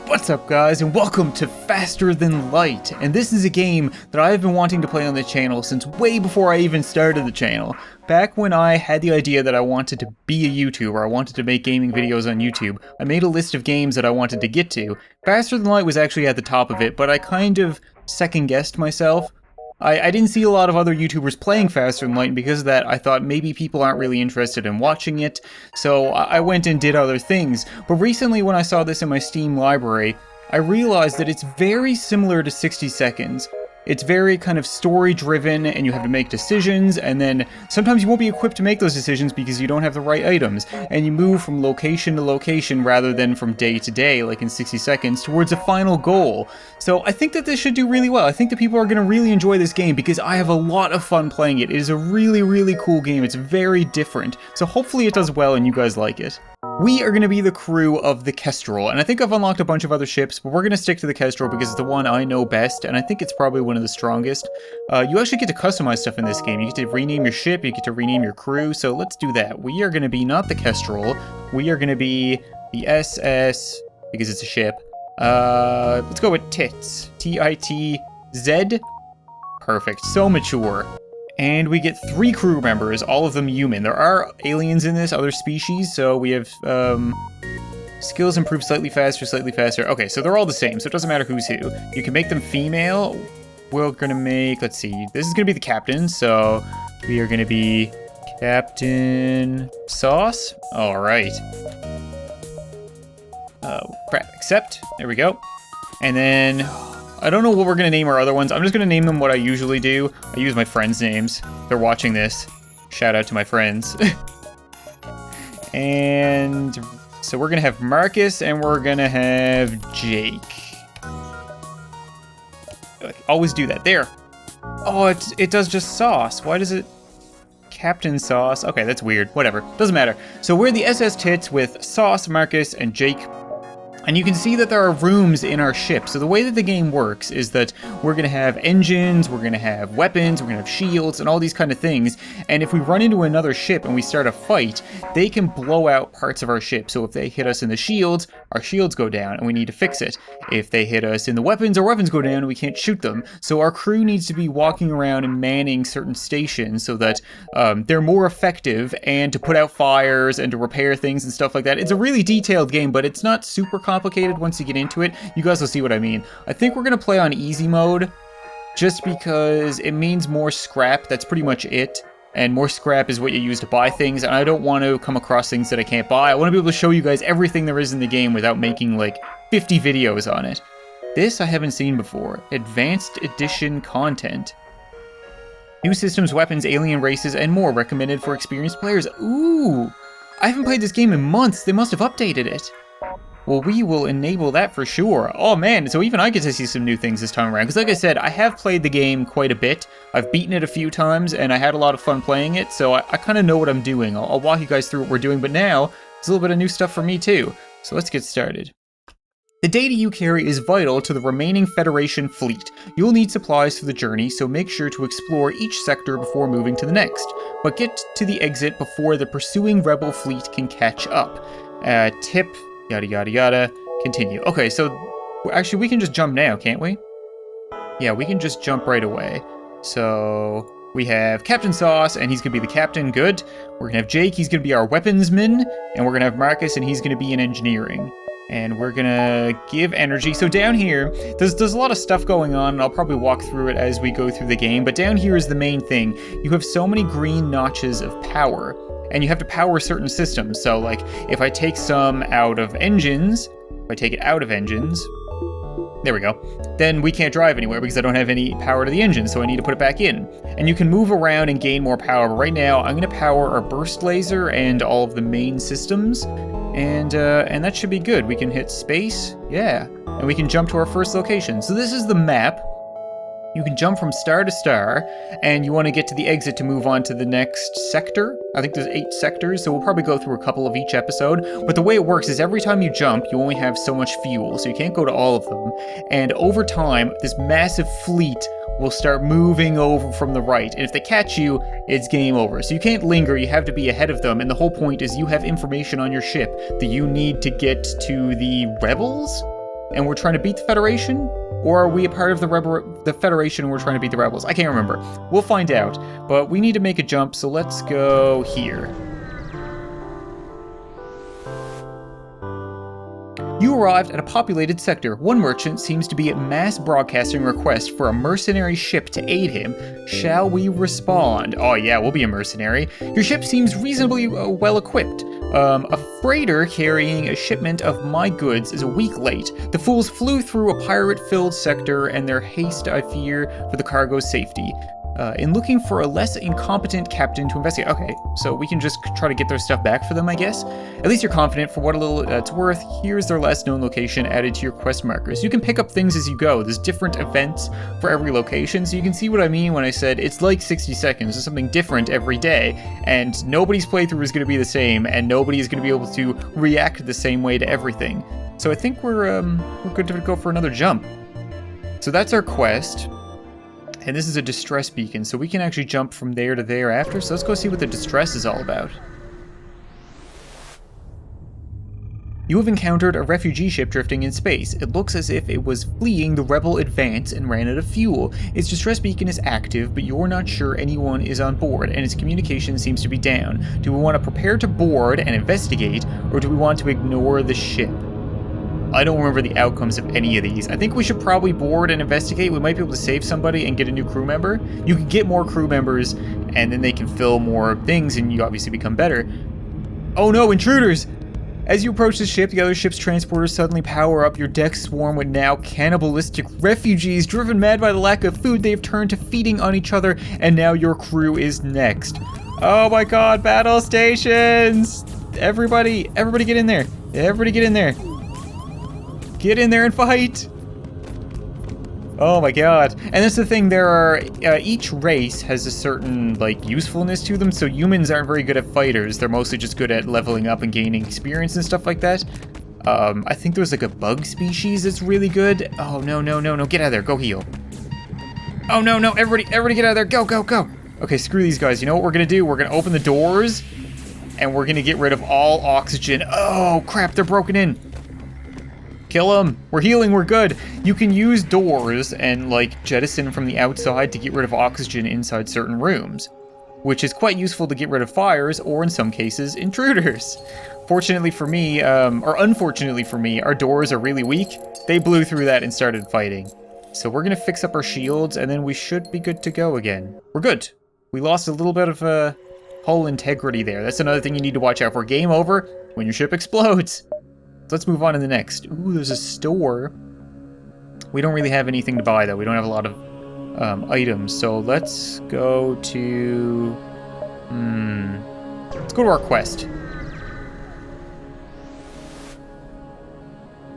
What's up guys, and welcome to Faster Than Light, and this is a game that I've been wanting to play on the channel since way before I even started the channel. Back when I had the idea that I wanted to be a YouTuber, I wanted to make gaming videos on YouTube, I made a list of games that I wanted to get to. Faster Than Light was actually at the top of it, but I kind of second-guessed myself. I didn't see a lot of other YouTubers playing Faster Than Light, and because of that, I thought maybe people aren't really interested in watching it, so I went and did other things. But recently, when I saw this in my Steam library, I realized that it's very similar to 60 Seconds. It's very kind of story-driven, and you have to make decisions, and then sometimes you won't be equipped to make those decisions because you don't have the right items, and you move from location to location rather than from day to day, like in 60 Seconds, towards a final goal. So I think that this should do really well. I think that people are going to really enjoy this game because I have a lot of fun playing it. It is a really, really cool game. It's very different, so hopefully it does well and you guys like it. We are going to be the crew of the Kestrel, and I think I've unlocked a bunch of other ships, but we're going to stick to the Kestrel because it's the one I know best, and I think it's probably one of the strongest. You actually get to customize stuff in this game. You get to rename your ship, you get to rename your crew, so let's do that. We are going to be not the Kestrel, we are going to be the SS, because it's a ship. Let's go with TITZ. T-I-T-Z. Perfect, so mature. And we get 3 crew members, all of them human. There are aliens in this, other species, so we have, skills improve slightly faster. Okay, so they're all the same, so it doesn't matter who's who. You can make them female. We're gonna make, let's see, this is gonna be the captain, so we are gonna be CaptainSauce. All right. Crap, accept, there we go. And then, I don't know what we're going to name our other ones. I'm just going to name them what I usually do. I use my friends' names. They're watching this. Shout out to my friends. And so we're going to have Marcus and we're going to have Jake. Always do that. There. Oh, it does just sauce. Why does it... CaptainSauce. Okay, that's weird. Whatever. Doesn't matter. So we're the SS TITZ with Sauce, Marcus, and Jake. And you can see that there are rooms in our ship. So the way that the game works is that we're going to have engines, we're going to have weapons, we're going to have shields, and all these kind of things. And if we run into another ship and we start a fight, they can blow out parts of our ship. So if they hit us in the shields, our shields go down and we need to fix it. If they hit us in the weapons, our weapons go down and we can't shoot them. So our crew needs to be walking around and manning certain stations so that they're more effective and to put out fires and to repair things and stuff like that. It's a really detailed game, but it's not super complicated once you get into it. You guys will see what I mean. I think we're going to play on easy mode just because it means more scrap. That's pretty much it. And more scrap is what you use to buy things, and I don't want to come across things that I can't buy. I want to be able to show you guys everything there is in the game without making like 50 videos on it. This I haven't seen before. Advanced Edition content. New systems, weapons, alien races, and more recommended for experienced players. Ooh! I haven't played this game in months. They must have updated it. Well, we will enable that for sure. Oh man, so even I get to see some new things this time around. Because like I said, I have played the game quite a bit. I've beaten it a few times, and I had a lot of fun playing it, so I kind of know what I'm doing. I'll walk you guys through what we're doing, but now, there's a little bit of new stuff for me too. So let's get started. The data you carry is vital to the remaining Federation fleet. You'll need supplies for the journey, so make sure to explore each sector before moving to the next. But get to the exit before the pursuing Rebel fleet can catch up. Tip... Yada yada yada. Continue. Okay, so actually we can just jump now, can't we? Yeah, we can just jump right away. So we have CaptainSauce, and he's gonna be the captain. Good. We're gonna have Jake. He's gonna be our weaponsman, and we're gonna have Marcus, and he's gonna be in engineering. And we're gonna give energy. So down here, there's a lot of stuff going on, and I'll probably walk through it as we go through the game. But down here is the main thing. You have so many green notches of power. And you have to power certain systems. So like, if I take some out of engines, if I take it out of engines, there we go, then we can't drive anywhere because I don't have any power to the engine, so I need to put it back in. And you can move around and gain more power, but right now I'm gonna power our burst laser and all of the main systems, and that should be good. We can hit space, yeah, and we can jump to our first location. So this is the map. You can jump from star to star, and you want to get to the exit to move on to the next sector. I think there's 8 sectors, so we'll probably go through a couple of each episode. But the way it works is every time you jump, you only have so much fuel, so you can't go to all of them. And over time, this massive fleet will start moving over from the right. And if they catch you, it's game over. So you can't linger, you have to be ahead of them. And the whole point is you have information on your ship that you need to get to the rebels? and we're trying to beat the Federation? Or are we a part of the Federation and we're trying to beat the rebels? I can't remember. We'll find out. But we need to make a jump, so let's go here. You arrived at a populated sector. One merchant seems to be at mass broadcasting a request for a mercenary ship to aid him. Shall we respond? Oh yeah, we'll be a mercenary. Your ship seems reasonably well equipped. A freighter carrying a shipment of my goods is a week late. The fools flew through a pirate-filled sector, and their haste, I fear, for the cargo's safety. In looking for a less incompetent captain to investigate. Okay, so we can just try to get their stuff back for them, I guess. At least you're confident for what a little it's worth. Here's their last known location added to your quest markers. You can pick up things as you go. There's different events for every location, so you can see what I mean when I said it's like 60 seconds. There's something different every day, and nobody's playthrough is going to be the same, and nobody is going to be able to react the same way to everything. So I think we're good to go for another jump. So that's our quest. And this is a distress beacon, so we can actually jump from there to there after. So let's go see what the distress is all about. You have encountered a refugee ship drifting in space. It looks as if it was fleeing the rebel advance and ran out of fuel. Its distress beacon is active, but you're not sure anyone is on board, and its communication seems to be down. Do we want to prepare to board and investigate, or do we want to ignore the ship? I don't remember the outcomes of any of these. I think we should probably board and investigate. We might be able to save somebody and get a new crew member. You can get more crew members, and then they can fill more things, and you obviously become better. Oh no, intruders! As you approach the ship, the other ship's transporters suddenly power up. Your deck swarm with now cannibalistic refugees. Driven mad by the lack of food, they've turned to feeding on each other, and now your crew is next. Oh my god, battle stations! Everybody get in there. Everybody get in there. Get in there and fight! Oh my god. And that's the thing, there are, each race has a certain, like, usefulness to them, so humans aren't very good at fighters. They're mostly just good at leveling up and gaining experience and stuff like that. I think there's like a bug species that's really good. Oh, no, get out of there, go heal. Oh no, everybody get out of there, go. Okay, screw these guys, you know what we're gonna do? We're gonna open the doors, and we're gonna get rid of all oxygen. Oh crap, they're broken in. Kill them. We're healing, we're good. You can use doors and like jettison from the outside to get rid of oxygen inside certain rooms, which is quite useful to get rid of fires or in some cases intruders. Fortunately for me, or unfortunately for me, our doors are really weak. They blew through that and started fighting. So we're gonna fix up our shields and then we should be good to go again. We're good. We lost a little bit of hull integrity there. That's another thing you need to watch out for. Game over when your ship explodes. Let's move on to the next. Ooh, there's a store. We don't really have anything to buy, though. We don't have a lot of items. So let's go to... Let's go to our quest.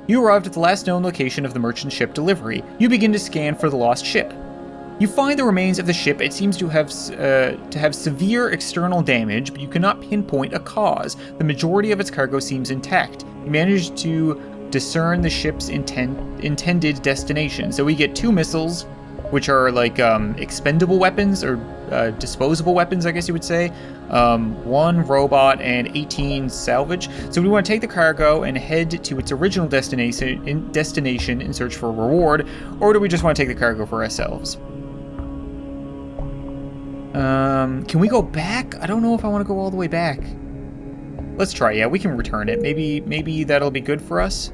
You arrived at the last known location of the merchant ship delivery. You begin to scan for the lost ship. You find the remains of the ship. It seems to have severe external damage, but you cannot pinpoint a cause. The majority of its cargo seems intact. You manage to discern the ship's intended destination. So we get 2 missiles, which are like expendable weapons, or disposable weapons, I guess you would say. 1 robot and 18 salvage. So we want to take the cargo and head to its original destination in search for a reward, or do we just want to take the cargo for ourselves? Can we go back? I don't know if I want to go all the way back. Let's try, yeah, we can return it. Maybe that'll be good for us.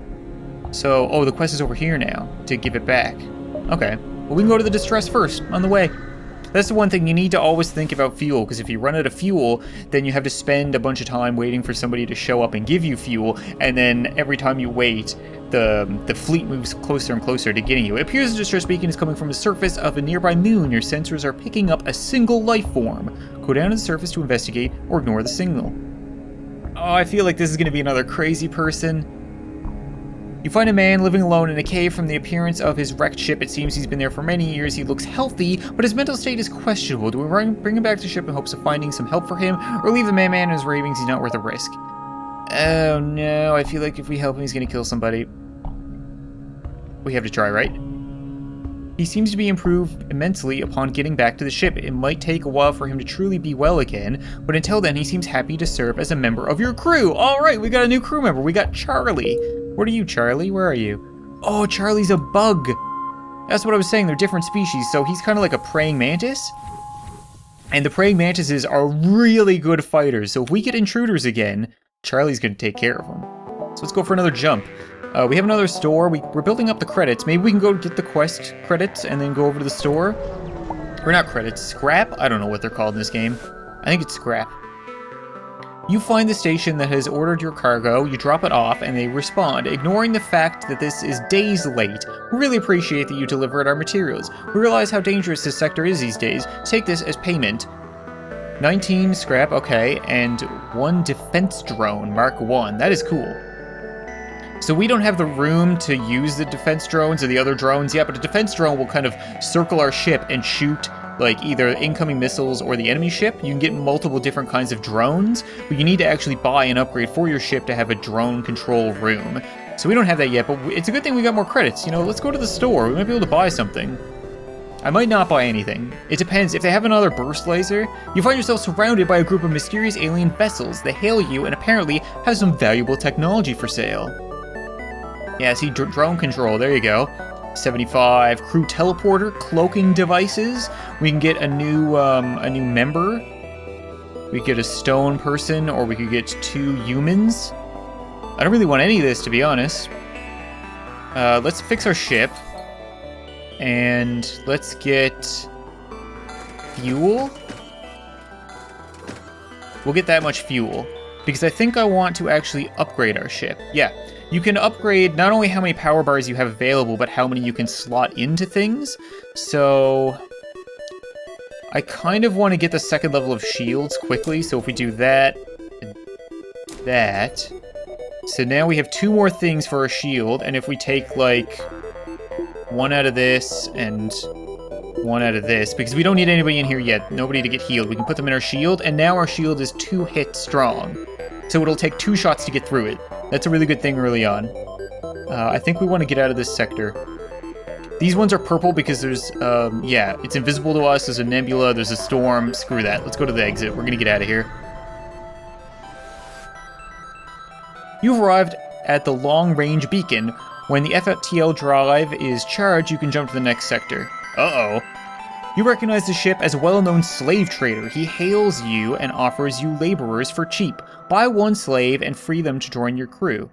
So, oh, the quest is over here now, to give it back. Okay, well, we can go to the distress first, on the way. That's the one thing, you need to always think about fuel, because if you run out of fuel, then you have to spend a bunch of time waiting for somebody to show up and give you fuel, and then every time you wait, the fleet moves closer and closer to getting you. It appears the distress beacon is coming from the surface of a nearby moon. Your sensors are picking up a single life form. Go down to the surface to investigate, or ignore the signal. Oh, I feel like this is going to be another crazy person. You find a man living alone in a cave. From the appearance of his wrecked ship, it seems he's been there for many years. He looks healthy, but his mental state is questionable. Do we bring him back to the ship in hopes of finding some help for him, or leave the man in his ravings? He's not worth a risk. Oh no, I feel like if we help him, he's going to kill somebody. We have to try, right? He seems to be improved immensely upon getting back to the ship. It might take a while for him to truly be well again, but until then, he seems happy to serve as a member of your crew. All right, we got a new crew member. We got Charlie. What are you, Charlie? Where are you? Oh, Charlie's a bug. That's what I was saying, they're different species. So he's kind of like a praying mantis. And the praying mantises are really good fighters. So if we get intruders again, Charlie's gonna take care of them. So let's go for another jump. We have another store. We're building up the credits. Maybe we can go get the quest credits and then go over to the store. Or not credits, scrap? I don't know what they're called in this game. I think it's scrap. You find the station that has ordered your cargo, you drop it off, and they respond, ignoring the fact that this is days late. We really appreciate that you delivered our materials. We realize how dangerous this sector is these days. Take this as payment. 19 scrap, okay, and 1 defense drone, Mark 1. That is cool. So we don't have the room to use the defense drones or the other drones yet, but a defense drone will kind of circle our ship and shoot like either incoming missiles or the enemy ship. You can get multiple different kinds of drones, but you need to actually buy an upgrade for your ship to have a drone control room. So we don't have that yet, but it's a good thing we got more credits. You know, let's go to the store. We might be able to buy something. I might not buy anything. It depends. If they have another burst laser, you find yourself surrounded by a group of mysterious alien vessels. They hail you and apparently have some valuable technology for sale. Yeah, see, drone control, there you go. 75 crew teleporter, cloaking devices. We can get a new member. We could get a stone person, or we could get 2 humans. I don't really want any of this, to be honest. Let's fix our ship. And let's get fuel. We'll get that much fuel, because I think I want to actually upgrade our ship. Yeah. You can upgrade not only how many power bars you have available, but how many you can slot into things. So I kind of want to get the 2nd level of shields quickly. So if we do that, that. So now we have 2 more things for our shield. And if we take like 1 out of this and 1 out of this, because we don't need anybody in here yet, nobody to get healed. We can put them in our shield, and now our shield is 2 hit strong. So it'll take 2 shots to get through it. That's a really good thing early on. I think we want to get out of this sector. These ones are purple because there's, yeah, it's invisible to us. There's a nebula, there's a storm. Screw that. Let's go to the exit. We're going to get out of here. You've arrived at the long-range beacon. When the FTL drive is charged, you can jump to the next sector. Uh-oh. You recognize the ship as a well-known slave trader. He hails you and offers you laborers for cheap. Buy 1 slave and free them to join your crew.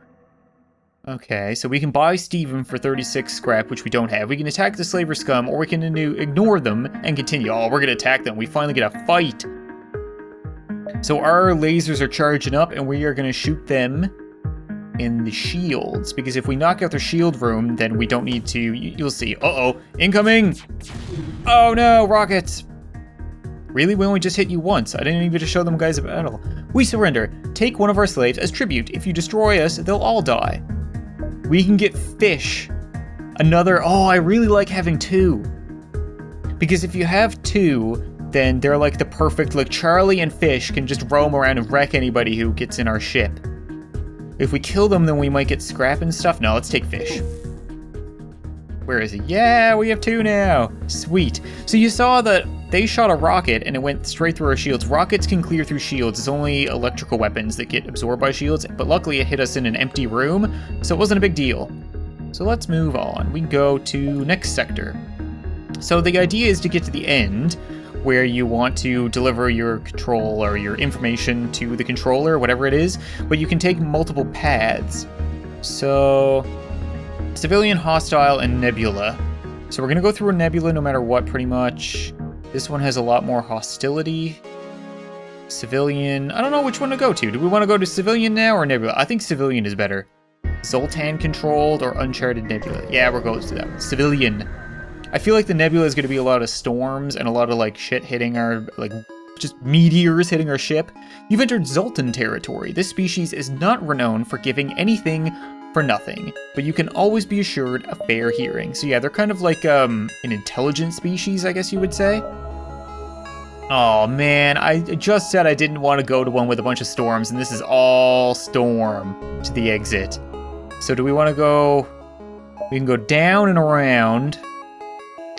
Okay, so we can buy Steven for 36 scrap, which we don't have. We can attack the slaver scum, or we can ignore them and continue. Oh, we're gonna attack them. We finally get a fight. So our lasers are charging up, and we are gonna shoot them in the shields, because if we knock out their shield room, then we don't need to. You'll see. Uh-oh, incoming! Oh no, rockets! Really? We only just hit you once. I didn't even show them guys a battle. We surrender. Take 1 of our slaves as tribute. If you destroy us, they'll all die. We can get fish. Another. Oh, I really like having 2. Because if you have 2, then they're like the perfect, like Charlie and Fish can just roam around and wreck anybody who gets in our ship. If we kill them, then we might get scrap and stuff. No, let's take Fish. Where is he? Yeah, we have 2 now. Sweet. So you saw that they shot a rocket and it went straight through our shields. Rockets can clear through shields. It's only electrical weapons that get absorbed by shields, but luckily it hit us in an empty room, so it wasn't a big deal. So let's move on. We go to next sector. So the idea is to get to the end, where you want to deliver your control or your information to the controller, whatever it is, but you can take multiple paths. So, civilian, hostile, and nebula. So we're gonna go through a nebula no matter what, pretty much. This one has a lot more hostility. Civilian, I don't know which one to go to. Do we want to go to civilian now or nebula? I think civilian is better. Zoltan controlled or uncharted nebula. Yeah, we're going to that one. Civilian. I feel like the nebula is going to be a lot of storms and a lot of like shit hitting our, like just meteors hitting our ship. You've entered Zoltan territory. This species is not renowned for giving anything for nothing, but you can always be assured a fair hearing. So yeah, they're kind of like an intelligent species, I guess you would say. Oh man, I just said I didn't want to go to one with a bunch of storms, and this is all storm to the exit. So do we want to go, we can go down and around,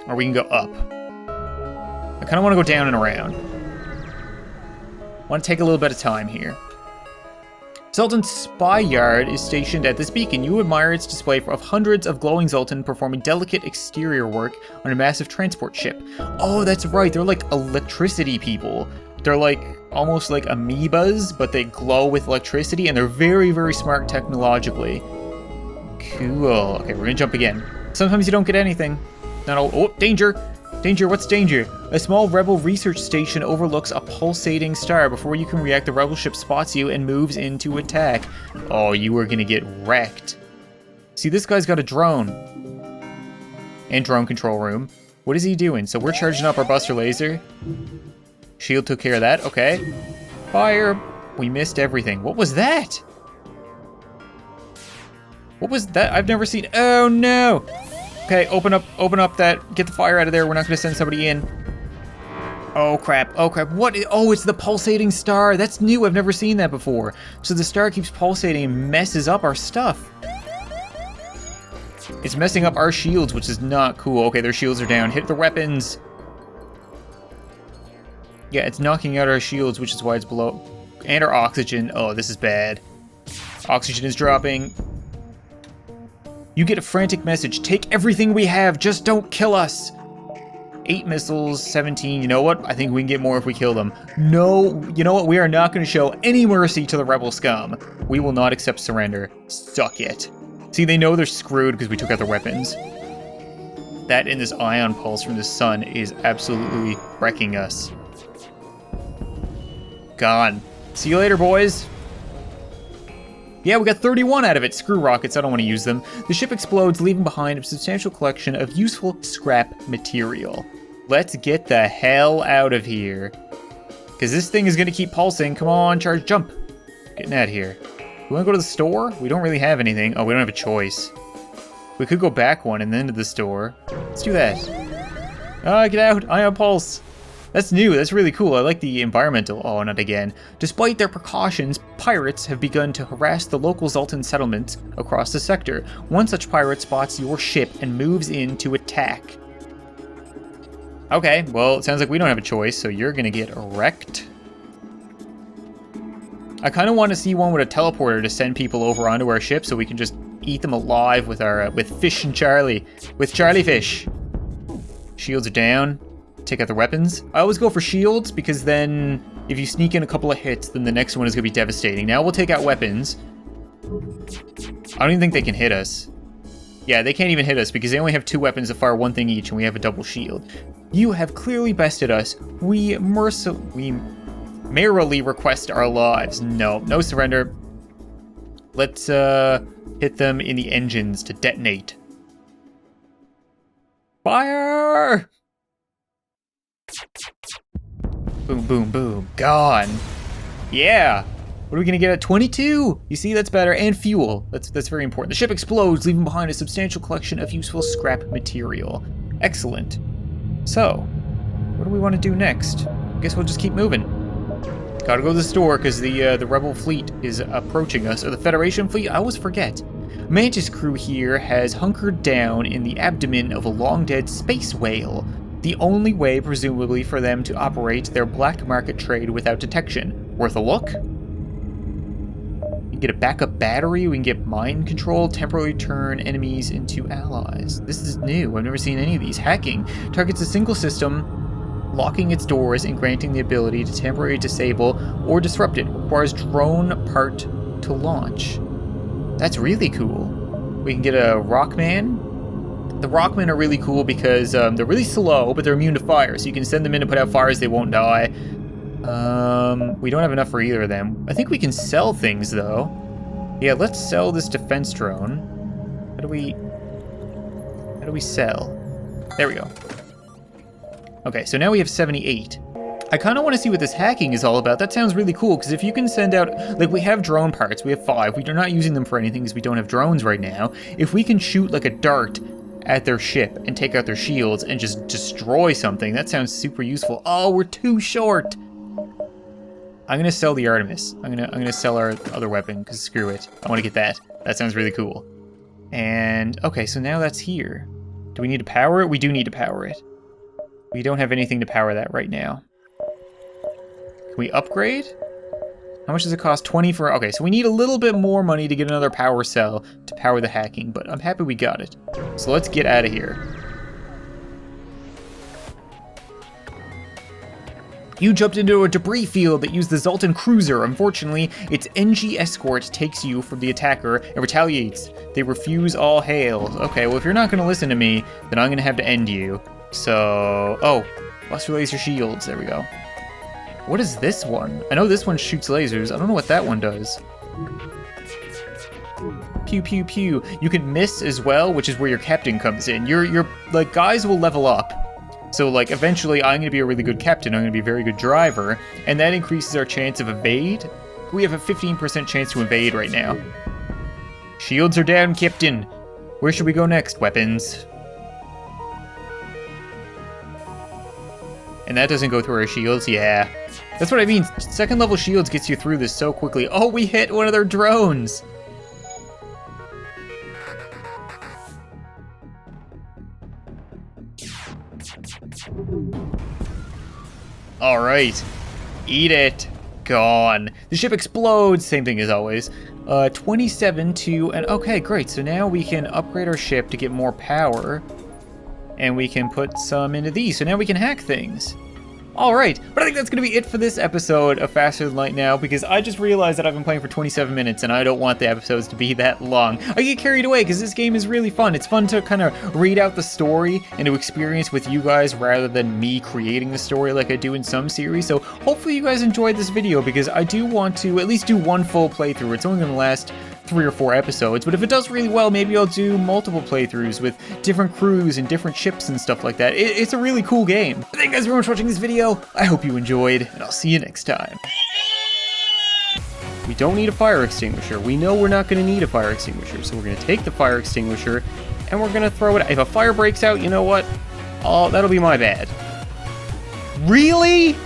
or we can go up. I kind of want to go down and around. I want to take a little bit of time here. Zoltan's spy yard is stationed at this beacon. You admire its display of hundreds of glowing Zoltan performing delicate exterior work on a massive transport ship. Oh, that's right. They're like electricity people. They're like almost like amoebas, but they glow with electricity, and they're very, very smart technologically. Cool. Okay, we're gonna jump again. Sometimes you don't get anything. Not all. Oh, danger! Danger, what's danger? A small rebel research station overlooks a pulsating star. Before you can react, the rebel ship spots you and moves in to attack. Oh, you are gonna get wrecked. See, this guy's got a drone. And drone control room. What is he doing? So we're charging up our buster laser. Shield took care of that, okay. Fire. We missed everything. What was that? What was that? I've never seen, oh no! Okay, open up that, get the fire out of there. We're not gonna send somebody in. Oh crap, what? Oh, it's the pulsating star. That's new, I've never seen that before. So the star keeps pulsating and messes up our stuff. It's messing up our shields, which is not cool. Okay, their shields are down. Hit the weapons. Yeah, it's knocking out our shields, which is why it's below. And our oxygen. Oh, this is bad. Oxygen is dropping. You get a frantic message. Take everything we have, just don't kill us. 8 missiles, 17. You know what? I think we can get more if we kill them. No, you know what? We are not going to show any mercy to the rebel scum. We will not accept surrender. Suck it. See, they know they're screwed because we took out their weapons. That and this ion pulse from the sun is absolutely wrecking us. Gone. See you later, boys. Yeah, we got 31 out of it. Screw rockets, I don't want to use them. The ship explodes, leaving behind a substantial collection of useful scrap material. Let's get the hell out of here. Because this thing is going to keep pulsing. Come on, charge, jump. Getting out of here. We want to go to the store? We don't really have anything. Oh, we don't have a choice. We could go back one and then to the store. Let's do that. Get out. Ion pulse. That's new, that's really cool. I like the environmental, oh, not again. Despite their precautions, pirates have begun to harass the local Zoltan settlements across the sector. One such pirate spots your ship and moves in to attack. Okay, well, it sounds like we don't have a choice, so you're gonna get wrecked. I kind of want to see one with a teleporter to send people over onto our ship so we can just eat them alive with our, with Fish and Charlie. With Charlie Fish. Shields are down. Take out the weapons. I always go for shields because then if you sneak in a couple of hits, then the next one is going to be devastating. Now we'll take out weapons. I don't even think they can hit us. Yeah, they can't even hit us because they only have 2 weapons that fire 1 thing each and we have a double shield. You have clearly bested us. We merrily request our lives. No surrender. Let's hit them in the engines to detonate. Fire! Boom, boom, boom. Gone. Yeah. What are we gonna get at 22? You see, that's better. And fuel. That's very important. The ship explodes, leaving behind a substantial collection of useful scrap material. Excellent. So, what do we want to do next? I guess we'll just keep moving. Gotta go to the store because the rebel fleet is approaching us. Or the Federation fleet? I always forget. Mantis crew here has hunkered down in the abdomen of a long-dead space whale. The only way, presumably, for them to operate their black market trade without detection. Worth a look? We can get a backup battery, we can get mind control, temporarily turn enemies into allies. This is new, I've never seen any of these. Hacking. Targets a single system, locking its doors and granting the ability to temporarily disable or disrupt it. Requires drone part to launch. That's really cool. We can get a Rockman. The Rockmen are really cool because they're really slow, but they're immune to fire, so you can send them in to put out fires, they won't die. We don't have enough for either of them. I think we can sell things, though. Yeah, let's sell this defense drone. How do we sell? There we go. Okay, so now we have 78. I kind of want to see what this hacking is all about. That sounds really cool, because if you can send out, like, we have drone parts, we have 5. We're not using them for anything because we don't have drones right now. If we can shoot, like, a dart at their ship and take out their shields and just destroy something, that sounds super useful. Oh, we're too short. I'm gonna sell the Artemis. I'm gonna sell our other weapon because screw it. I want to get that. That sounds really cool. And okay, so now that's here. Do we need to power it? We do need to power it. We don't have anything to power that right now. Can we upgrade? How much does it cost? 20 for, okay, so we need a little bit more money to get another power cell to power the hacking, but I'm happy we got it. So let's get out of here. You jumped into a debris field that used the Zoltan cruiser. Unfortunately, its NG escort takes you from the attacker and retaliates. They refuse all hail. Okay, well if you're not gonna listen to me, then I'm gonna have to end you. So, oh, Buster Laser Shields, there we go. What is this one? I know this one shoots lasers. I don't know what that one does. Pew, pew, pew. You can miss as well, which is where your captain comes in. Your like, guys will level up. So, like, eventually I'm gonna be a really good captain, I'm gonna be a very good driver, and that increases our chance of evade. We have a 15% chance to invade right now. Shields are down, Captain. Where should we go next? Weapons. And that doesn't go through our shields, yeah. That's what I mean, second level shields gets you through this so quickly. Oh, we hit one of their drones! Alright, eat it. Gone. The ship explodes, same thing as always. 27 to, and okay, great. So now we can upgrade our ship to get more power. And we can put some into these, so now we can hack things. Alright, but I think that's going to be it for this episode of Faster Than Light now, because I just realized that I've been playing for 27 minutes, and I don't want the episodes to be that long. I get carried away, because this game is really fun. It's fun to kind of read out the story and to experience with you guys, rather than me creating the story like I do in some series. So hopefully you guys enjoyed this video, because I do want to at least do one full playthrough. It's only going to last 3 or 4 episodes, but if it does really well, maybe I'll do multiple playthroughs with different crews and different ships and stuff like that. It's a really cool game. Thank you guys very much for watching this video. I hope you enjoyed, and I'll see you next time. We don't need a fire extinguisher. We know we're not going to need a fire extinguisher, so we're going to take the fire extinguisher and we're going to throw it. If a fire breaks out, you know what? Oh, that'll be my bad. Really?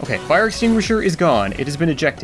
Okay, fire extinguisher is gone. It has been ejected.